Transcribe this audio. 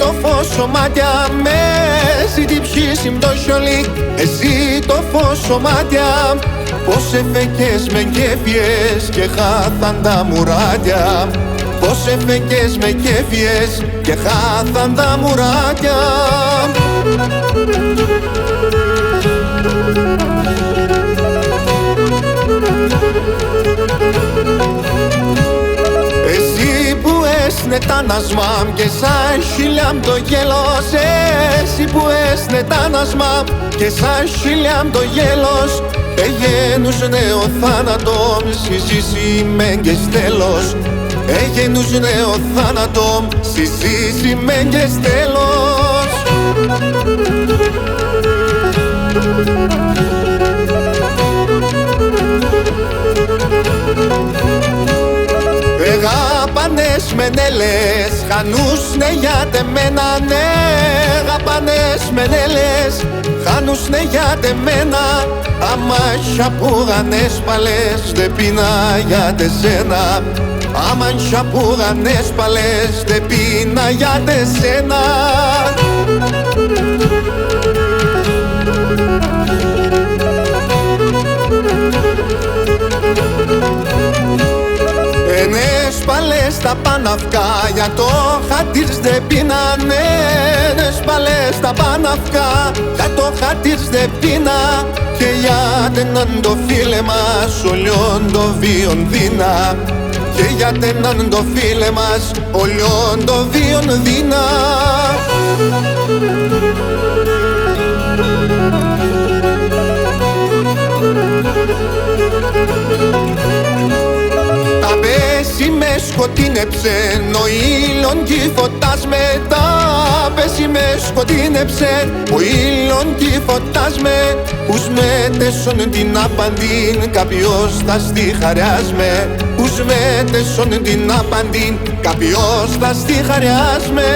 το φως σωμάτια με εσύ την ψήσιμ το σιολί. Εσύ το φως σωμάτια πως εφεκές με κέφιες και χάθαν τα μουράτια. Πως εφεκές με κέφιες και χάθαν τα μουράτια. Εσύ που έσνε τα νασμάμ και σαν χιλιάμ το γέλος. Εσύ που έσνε τα νασμάμ και σαν χιλιάμ το γέλος. Εγένους νέο θάνατο συζήσει και στέλος. Εγένους νέο θάνατο συζήσει και στέλος. Εγάπανες μενέλες χανούνε για τεμένα. Ναι, εγάπανες μενέλες χανούνε για τεμένα. Αμάν σαπούγανες παλές δεν πίνα για τεσένα. Αμάν σαπούγανες παλές δεν πίνα για τεσένα. Ενες παλές τα παναυκά για το χατήρς δεν πίνανε. Ενες παλές τα παναυκά για το χατήρς δεν πίνα. Και για τέναν το φίλε μας ολιόν το βίον δίνα. Και για τέναν το φίλε μας ολιόν το βίον δίνα. Τα πέσει με σκοτίνεψε ο ήλιον κι φωτάς μετά. Πέσει με σκοτίνεψε ο ήλιον κι φωτάς με. Ους μέτεσον την απαντήν κάποιος θα στη χαριάσμε. Ους μέτεσον την απαντήν κάποιος θα στη χαριάσμε.